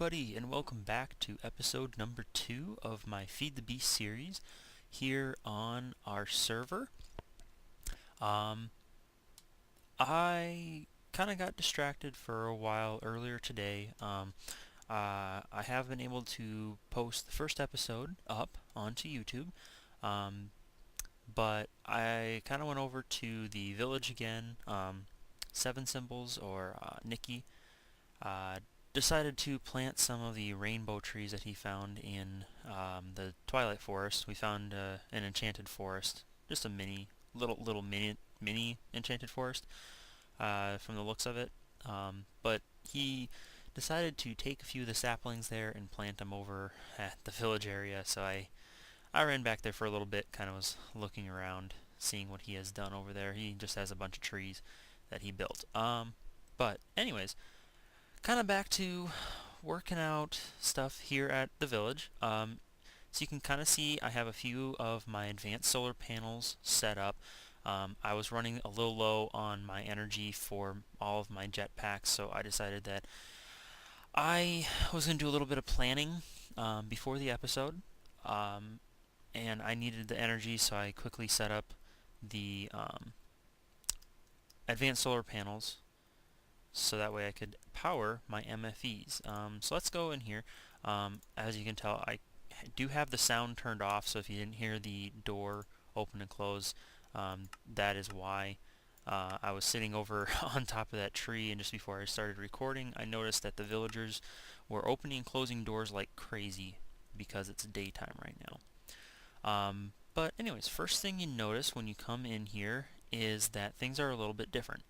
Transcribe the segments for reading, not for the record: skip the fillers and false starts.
everybody, and welcome back to episode number 2 of my Feed the Beast series here on our server. Um, I kind of got distracted for a while earlier today. I have been able to post the first episode up onto YouTube, um, but I kind of went over to the village again. Seven Symbols, or Nikki, uh, decided to plant some of the rainbow trees that he found in the Twilight Forest. We found an enchanted forest, just a little mini enchanted forest from the looks of it. But he decided to take a few of the saplings there and plant them over at the village area. So I ran back there for a little bit, kind of was looking around, seeing what he has done over there. He just has a bunch of trees that he built. But anyways, kind of back to working out stuff here at the village. So you can kind of see I have a few of my advanced solar panels set up. I was running a little low on my energy for all of my jetpacks, so I decided that I was going to do a little bit of planning before the episode, and I needed the energy, so I quickly set up the advanced solar panels so that way I could power my MFEs. So let's go in here. As you can tell, I do have the sound turned off, so if you didn't hear the door open and close, that is why. I was sitting over on top of that tree, and just before I started recording, I noticed that the villagers were opening and closing doors like crazy because it's daytime right now. But anyways, first thing you notice when you come in here is that things are a little bit different.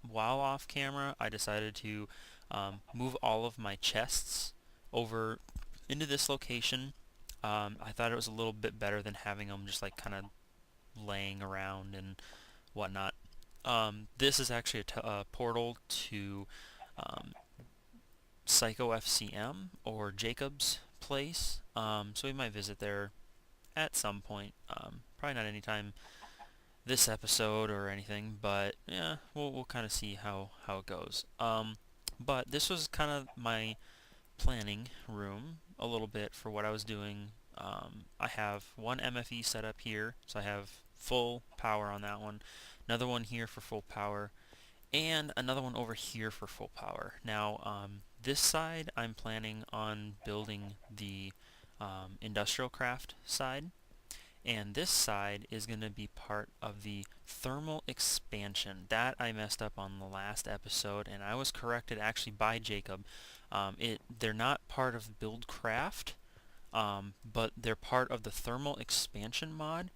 While off camera, I decided to move all of my chests over into this location. I thought it was a little bit better than having them just like kind of laying around and whatnot. This is actually a portal to Psycho FCM, or Jacob's place, so we might visit there at some point. Probably not anytime this episode or anything, but yeah, we'll kind of see how it goes. But this was kind of my planning room a little bit for what I was doing. I have one MFE set up here, so I have full power on that one, another one here for full power, and another one over here for full power. Now, this side I'm planning on building the industrial craft side, and this side is going to be part of the thermal expansion. That I messed up on the last episode, and I was corrected actually by Jacob. They're not part of Buildcraft, but they're part of the thermal expansion mod,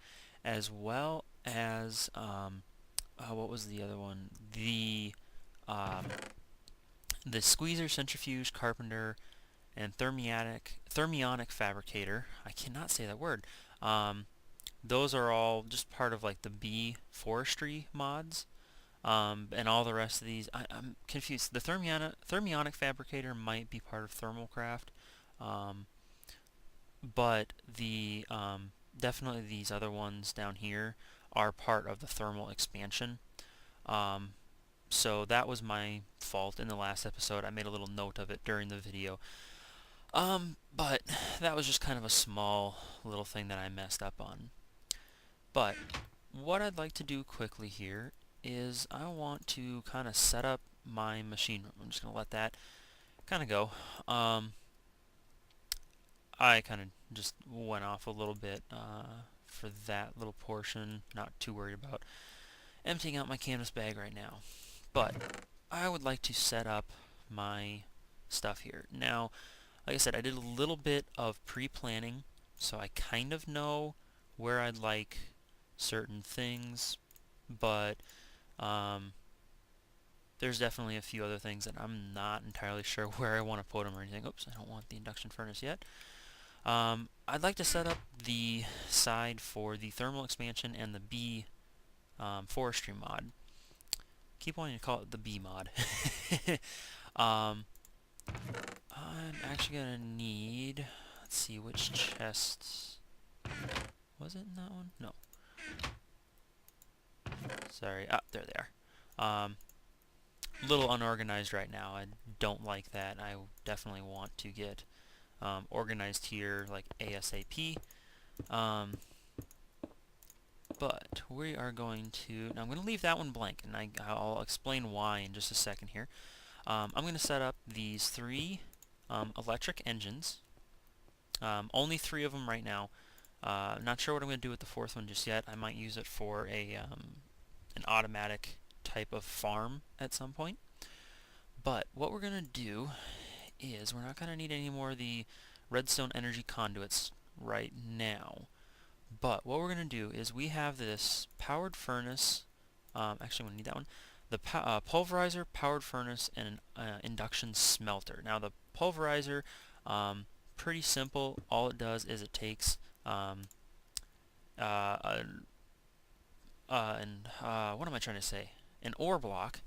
as well as what was the other one? The squeezer, centrifuge, carpenter, and thermionic fabricator. I cannot say that word. Those are all just part of like the bee forestry mods, and all the rest of these. I'm confused. The thermionic fabricator might be part of Thermalcraft, but definitely these other ones down here are part of the thermal expansion. So that was my fault in the last episode. I made a little note of it during the video. But that was just kind of a small little thing that I messed up on. But what I'd like to do quickly here is I want to kind of set up my machine room. I'm just going to let that kind of go. I kind of just went off a little bit for that little portion. Not too worried about emptying out my canvas bag right now. But I would like to set up my stuff here. Now, like I said, I did a little bit of pre-planning, so I kind of know where I'd like certain things, but there's definitely a few other things that I'm not entirely sure where I want to put them or anything. Oops, I don't want the induction furnace yet. I'd like to set up the side for the thermal expansion and the bee forestry mod. Keep wanting to call it the bee mod. I'm actually going to need, let's see, which chests, was it in that one? No. Sorry, there they are. little unorganized right now. I don't like that. I definitely want to get organized here like ASAP. Um, but we are going to, now I'm going to leave that one blank, and I'll explain why in just a second here. I'm going to set up these three electric engines, only three of them right now. Not sure what I'm going to do with the fourth one just yet. I might use it for an automatic type of farm at some point. But what we're going to do is we're not going to need any more of the redstone energy conduits right now. But what we're going to do is we have this powered furnace, actually I'm going to need that one, the pulverizer, powered furnace, and an induction smelter. Now the pulverizer, pretty simple. All it does is it takes what am I trying to say? An ore block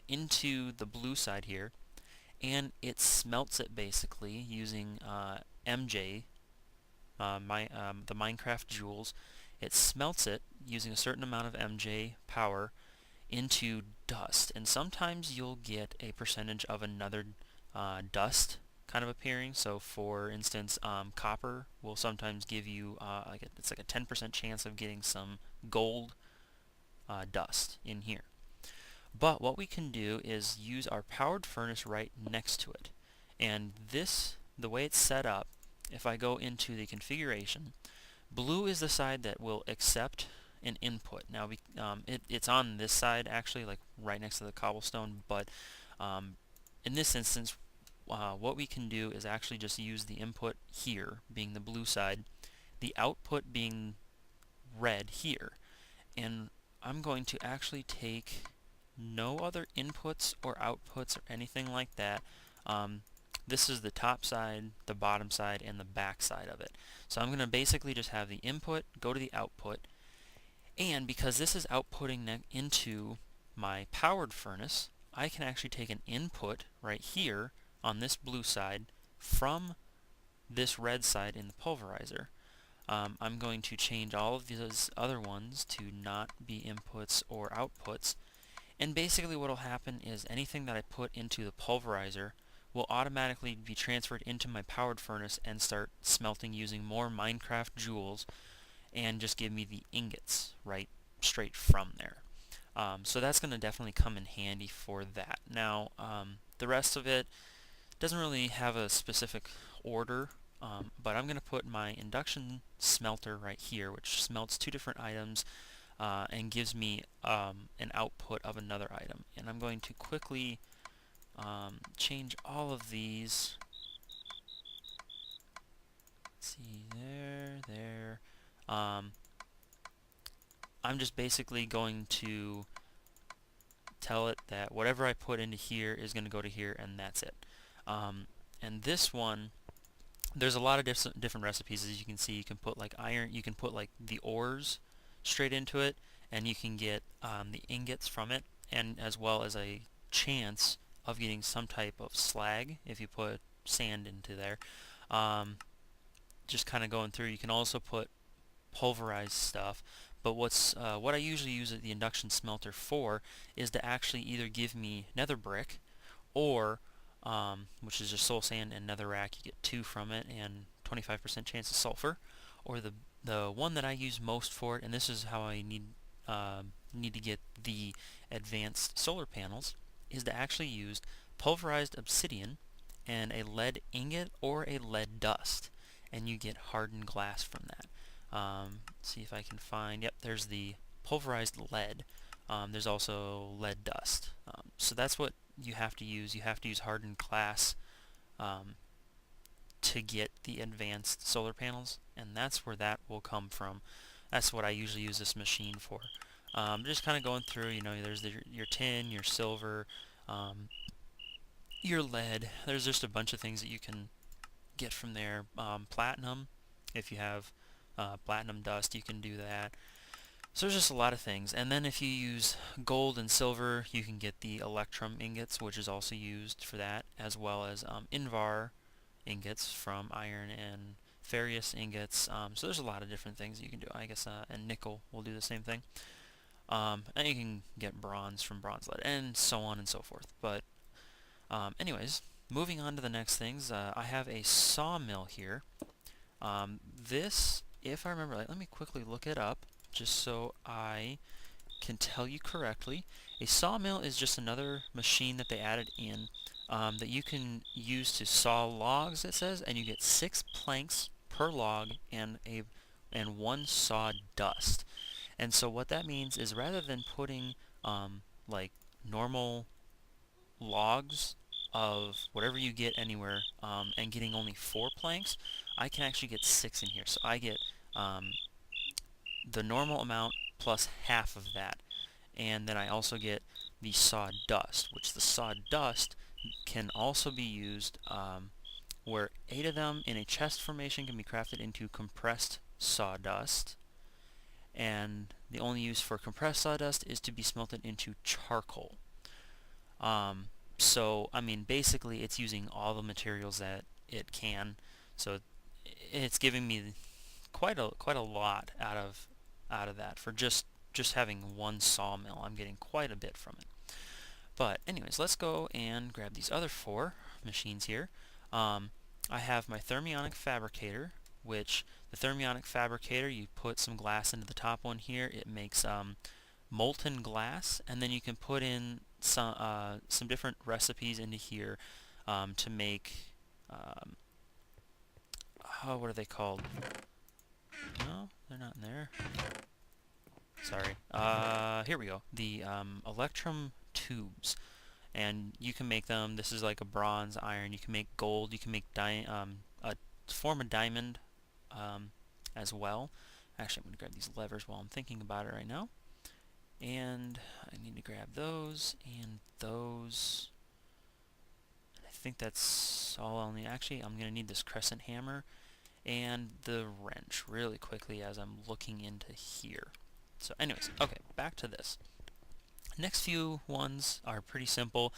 into the blue side here, and it smelts it basically using MJ, the Minecraft Joules. It smelts it using a certain amount of MJ power into dust, and sometimes you'll get a percentage of another dust kind of appearing. So for instance, copper will sometimes give you it's like a 10% chance of getting some gold dust in here. But what we can do is use our powered furnace right next to it. And this, the way it's set up, if I go into the configuration, blue is the side that will accept an input. Now it's on this side actually, like right next to the cobblestone, but in this instance what we can do is actually just use the input here being the blue side, the output being red here, and I'm going to actually take no other inputs or outputs or anything like that. This is the top side, the bottom side, and the back side of it. So I'm going to basically just have the input go to the output, and because this is outputting into my powered furnace, I can actually take an input right here on this blue side from this red side in the pulverizer. I'm going to change all of these other ones to not be inputs or outputs, and basically what will happen is anything that I put into the pulverizer will automatically be transferred into my powered furnace and start smelting using more Minecraft Joules and just give me the ingots right straight from there. So that's going to definitely come in handy for that. Now the rest of it doesn't really have a specific order, but I'm going to put my induction smelter right here, which smelts two different items and gives me an output of another item. And I'm going to quickly change all of these. Let's see, there. I'm just basically going to tell it that whatever I put into here is going to go to here, and that's it. And this one, there's a lot of different recipes. As you can see, you can put like iron, you can put like the ores straight into it, and you can get the ingots from it, and as well as a chance of getting some type of slag if you put sand into there. Just kind of going through, you can also put pulverized stuff, but what I usually use the induction smelter for is to actually either give me nether brick, or which is just soul sand and netherrack. You get 2 from it and 25% chance of sulfur. Or the one that I use most for it, and this is how I need to get the advanced solar panels, is to actually use pulverized obsidian and a lead ingot or a lead dust, and you get hardened glass from that. Let's see if I can find, yep, there's the pulverized lead. There's also lead dust. So that's what you have to use. You have to use hardened glass to get the advanced solar panels, and that's where that will come from. That's what I usually use this machine for. Just kind of going through, there's your tin, your silver, your lead. There's just a bunch of things that you can get from there. Platinum, if you have platinum dust, you can do that. So there's just a lot of things. And then if you use gold and silver, you can get the electrum ingots, which is also used for that, as well as invar ingots from iron, and ferrous ingots. So there's a lot of different things you can do. I guess and nickel will do the same thing. And you can get bronze from bronze lead, and so on and so forth. But anyways, moving on to the next things, I have a sawmill here. This, if I remember right, let me quickly look it up, just so I can tell you correctly. A sawmill is just another machine that they added in that you can use to saw logs, it says, and you get 6 planks per log and one sawdust. And so what that means is rather than putting like normal logs of whatever you get anywhere and getting only 4 planks, I can actually get 6 in here. So I get the normal amount plus half of that. And then I also get the sawdust, which the sawdust can also be used where 8 of them in a chest formation can be crafted into compressed sawdust. And the only use for compressed sawdust is to be smelted into charcoal. So, I mean, basically it's using all the materials that it can. So it's giving me quite a lot out of that for just having one sawmill. I'm getting quite a bit from it. But anyways, let's go and grab these other 4 machines here. I have my thermionic fabricator, which the thermionic fabricator, you put some glass into the top one here. It makes molten glass, and then you can put in some different recipes into here to make what are they called? No, they're not in there. Sorry. Here we go. The electrum tubes, and you can make them. This is like a bronze, iron. You can make gold. You can make a form of diamond as well. Actually, I'm going to grab these levers while I'm thinking about it right now. And I need to grab those and those. I think that's all I'll need. Actually, I'm going to need this crescent hammer and the wrench really quickly as I'm looking into here. So anyways, okay, back to this. Next few ones are pretty simple.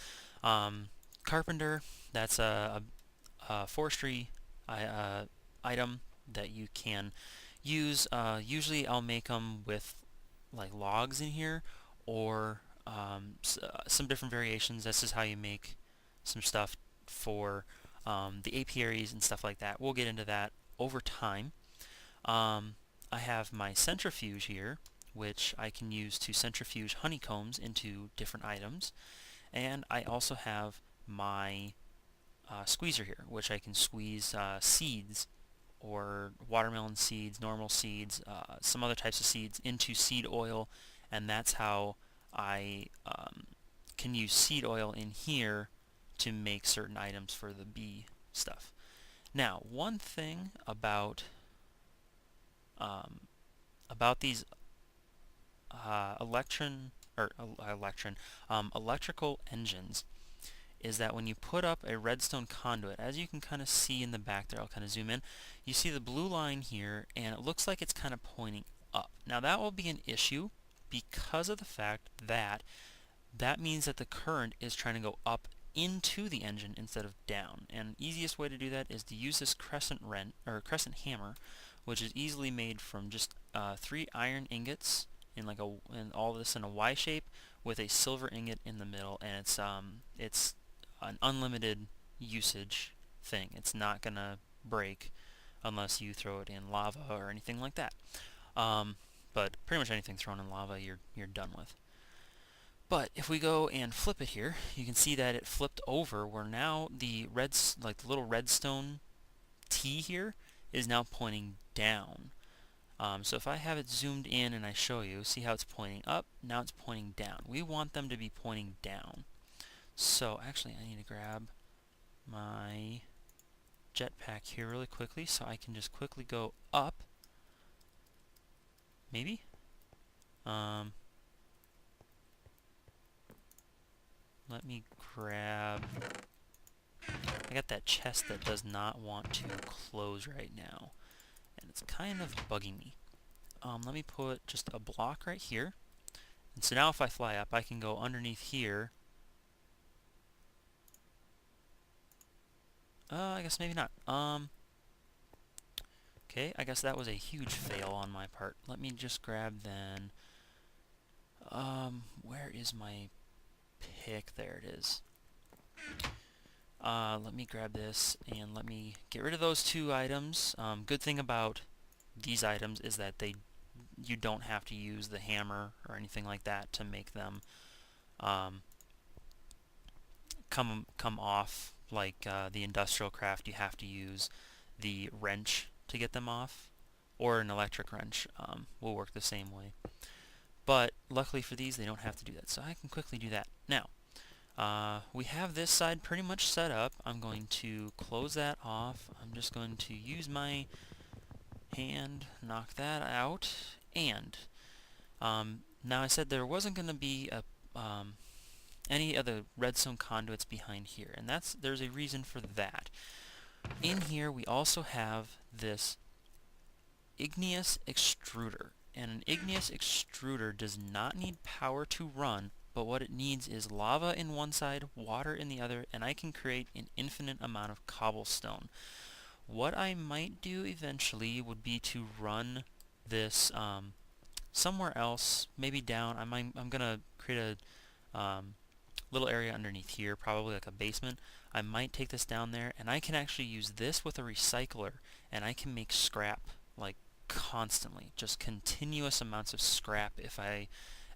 Carpenter, that's a forestry item that you can use. Usually I'll make them with like logs in here, or some different variations. This is how you make some stuff for the apiaries and stuff like that. We'll get into that over time. I have my centrifuge here, which I can use to centrifuge honeycombs into different items. And I also have my squeezer here, which I can squeeze seeds or watermelon seeds, normal seeds, some other types of seeds into seed oil, and that's how I can use seed oil in here to make certain items for the bee stuff. Now, one thing about these electrical engines is that when you put up a redstone conduit, as you can kind of see in the back there, I'll kind of zoom in, you see the blue line here, and it looks like it's kind of pointing up. Now that will be an issue because of the fact that that means that the current is trying to go up into the engine instead of down. And the easiest way to do that is to use this crescent hammer, which is easily made from just 3 iron ingots in all this in a Y shape with a silver ingot in the middle, and it's an unlimited usage thing. It's not gonna break unless you throw it in lava or anything like that. But pretty much anything thrown in lava, you're done with. But if we go and flip it here, you can see that it flipped over, where now the little redstone T here is now pointing down. So if I have it zoomed in and I show you, see how it's pointing up? Now it's pointing down. We want them to be pointing down. So actually I need to grab my jetpack here really quickly so I can just quickly go up. Maybe? Let me grab... I got that chest that does not want to close right now, and it's kind of bugging me. Let me put just a block right here. And so now if I fly up, I can go underneath here. I guess maybe not. Okay, I guess that was a huge fail on my part. Let me just grab then Where is my pick? There it is. Let me grab this and let me get rid of those two items. Good thing about these items is that you don't have to use the hammer or anything like that to make them um, come off like the industrial craft. You have to use the wrench to get them off, or an electric wrench will work the same way. But luckily for these, they don't have to do that, so I can quickly do that. Now, we have this side pretty much set up. I'm going to close that off. I'm just going to use my hand, knock that out, and now I said there wasn't going to be any of the redstone conduits behind here, and there's a reason for that. In here we also have this igneous extruder, and an igneous extruder does not need power to run, but what it needs is lava in one side, water in the other, and I can create an infinite amount of cobblestone. What I might do eventually would be to run this somewhere else, maybe down. I'm gonna create a little area underneath here, probably like a basement. I might take this down there, and I can actually use this with a recycler, and I can make scrap like constantly, just continuous amounts of scrap if I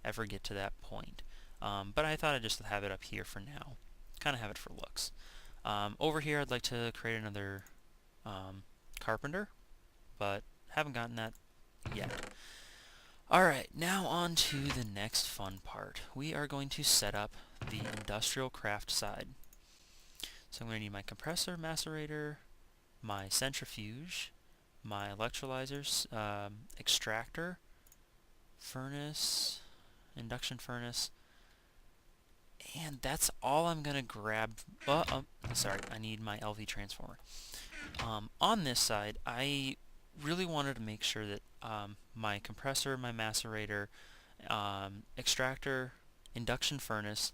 ever get to that point. But I thought I'd just have it up here for now, kind of have it for looks. Over here I'd like to create another carpenter, but haven't gotten that yet. Alright, now on to the next fun part. We are going to set up the industrial craft side. So I'm going to need my compressor, macerator, my centrifuge, my electrolyzers, extractor, furnace, induction furnace, and that's all I'm going to grab. Sorry, I need my LV transformer. On this side, I really wanted to make sure that my compressor, my macerator, extractor, induction furnace,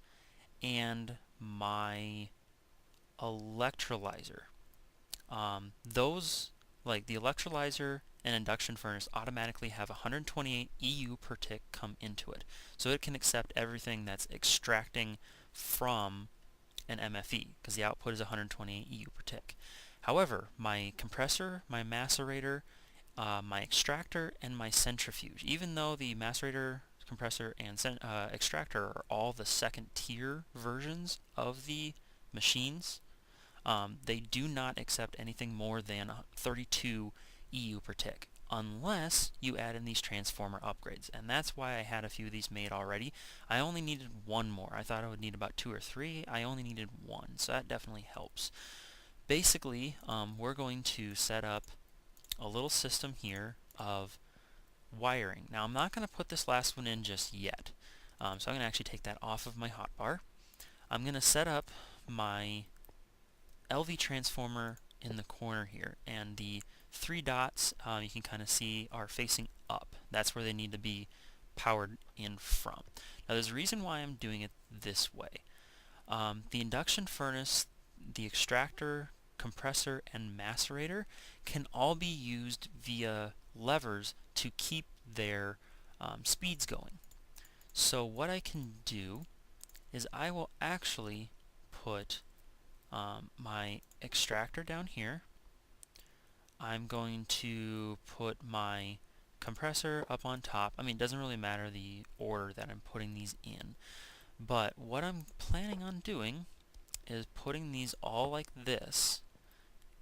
and my electrolyzer, those, like the electrolyzer and induction furnace, automatically have 128 EU per tick come into it. So it can accept everything that's extracting from an MFE, because the output is 128 EU per tick. However, my compressor, my macerator, my extractor, and my centrifuge, even though the macerator, compressor, and extractor are all the second tier versions of the machines, they do not accept anything more than 32 EU per tick, unless you add in these transformer upgrades. And that's why I had a few of these made already. I only needed one more. I thought I would need about 2 or 3. I only needed 1, so that definitely helps. Basically, we're going to set up a little system here of wiring. Now, I'm not going to put this last one in just yet, so I'm going to actually take that off of my hotbar. I'm going to set up my LV transformer in the corner here, and the 3 dots you can kind of see are facing up. That's where they need to be powered in from. Now, there's a reason why I'm doing it this way. The induction furnace, the extractor, compressor, and macerator can all be used via levers to keep their speeds going. So what I can do is I will actually put my extractor down here. I'm going to put my compressor up on top. I mean, it doesn't really matter the order that I'm putting these in, but what I'm planning on doing is putting these all like this,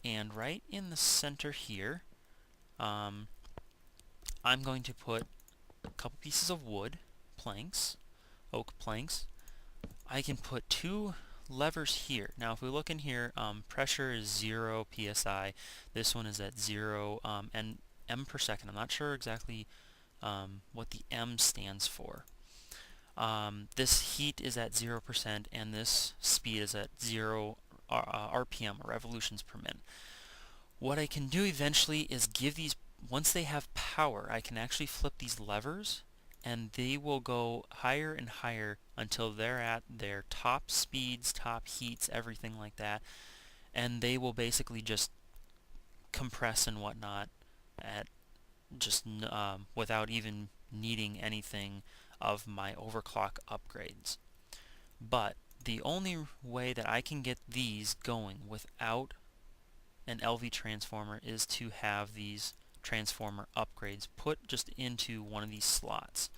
and right in the center here, I'm going to put a couple pieces of wood, planks, oak planks. I can put 2 levers here. Now if we look in here, pressure is 0 psi. This one is at 0 and m per second. I'm not sure exactly what the m stands for. This heat is at 0% and this speed is at 0 RPM, or revolutions per minute. What I can do eventually is give these, once they have power, I can actually flip these levers and they will go higher and higher until they're at their top speeds, top heats, everything like that, and they will basically just compress and whatnot at just without even needing anything of my overclock upgrades. But the only way that I can get these going without an LV transformer is to have these transformer upgrades put just into one of these slots.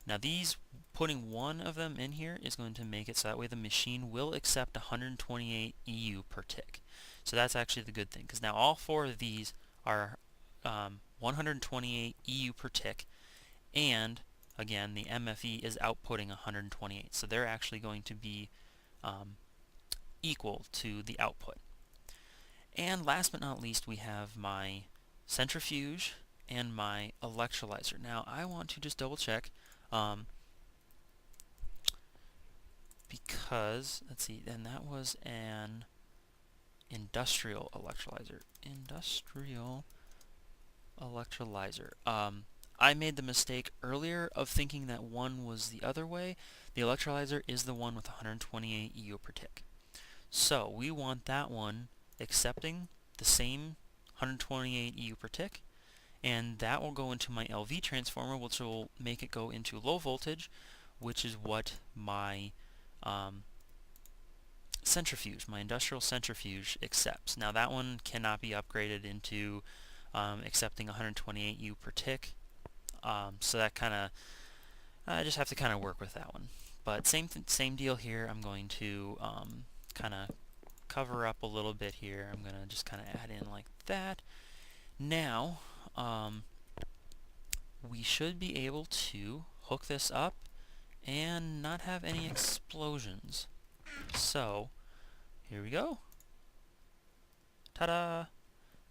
Now these, putting one of them in here is going to make it so that way the machine will accept 128 EU per tick. So that's actually the good thing, because now all four of these are 128 EU per tick, and again the MFE is outputting 128, so they're actually going to be equal to the output. And last but not least, we have my centrifuge and my electrolyzer. Now I want to just double check because, let's see, and that was an industrial electrolyzer. I made the mistake earlier of thinking that one was the other way. The electrolyzer is the one with 128 EU per tick. So we want that one accepting the same 128 EU per tick, and that will go into my LV transformer, which will make it go into low voltage, which is what my centrifuge, my industrial centrifuge, accepts. Now that one cannot be upgraded into accepting 128 U per tick, so that kind of, I just have to kind of work with that one. But same deal here. I'm going to kind of cover up a little bit here. I'm going to just kind of add in like that. Now we should be able to hook this up and not have any explosions. So here we go. Ta-da!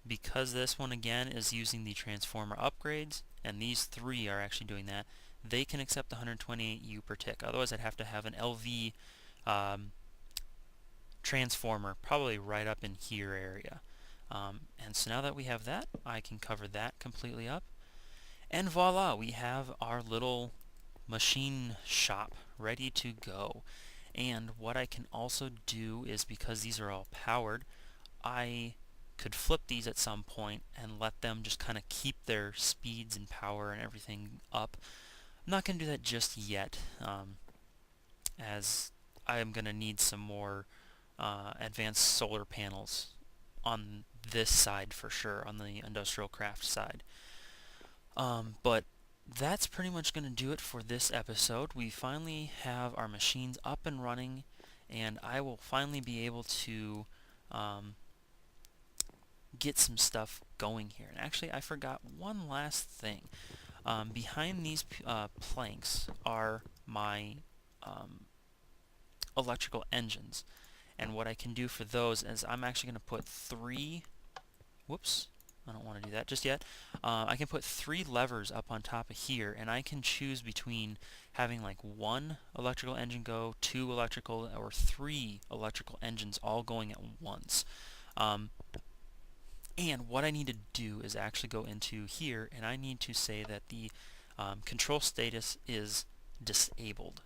Because this one again is using the transformer upgrades, and these three are actually doing that, they can accept 128 U per tick. Otherwise I'd have to have an LV transformer probably right up in here area. And so now that we have that, I can cover that completely up. And voila, we have our little machine shop ready to go. And what I can also do is, because these are all powered, I could flip these at some point and let them just kind of keep their speeds and power and everything up. I'm not going to do that just yet, as I am going to need some more advanced solar panels on this side for sure, on the industrial craft side. But that's pretty much going to do it for this episode. We finally have our machines up and running, and I will finally be able to get some stuff going here. And actually, I forgot one last thing. Behind these planks are my electrical engines. And what I can do for those is I'm actually going to put three, whoops, I don't want to do that just yet. I can put three levers up on top of here, and I can choose between having like one electrical engine go, two electrical, or three electrical engines all going at once. And what I need to do is actually go into here, and I need to say that the control status is disabled.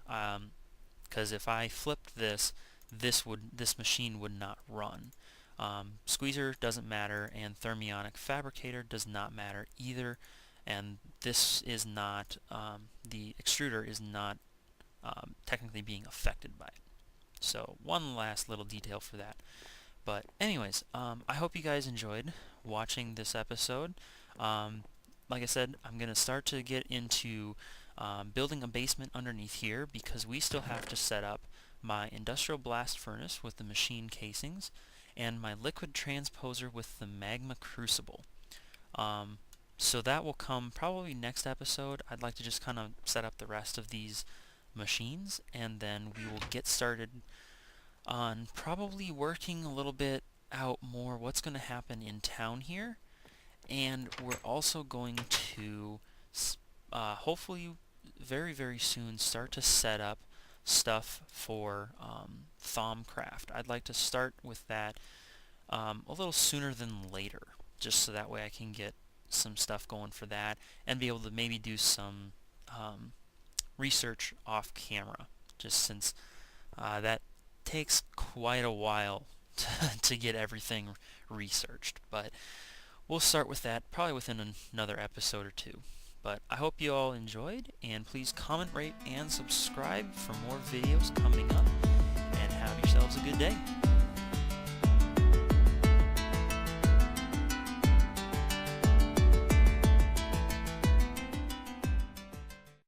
Because if I flipped this, this machine would not run. Squeezer doesn't matter, and thermionic fabricator does not matter either, and this is not, the extruder is not technically being affected by it. So one last little detail for that. But anyways, I hope you guys enjoyed watching this episode. Like I said, I'm going to start to get into building a basement underneath here, because we still have to set up my industrial blast furnace with the machine casings and my liquid transposer with the magma crucible. So that will come probably next episode. I'd like to just kind of set up the rest of these machines, and then we will get started on probably working a little bit out more what's going to happen in town here. And we're also going to hopefully very, very soon start to set up stuff for Thaumcraft. I'd like to start with that a little sooner than later, just so that way I can get some stuff going for that and be able to maybe do some research off camera, just since that takes quite a while to get everything researched. But we'll start with that probably within another episode or two. But I hope you all enjoyed, and please comment, rate, and subscribe for more videos coming up, and have yourselves a good day.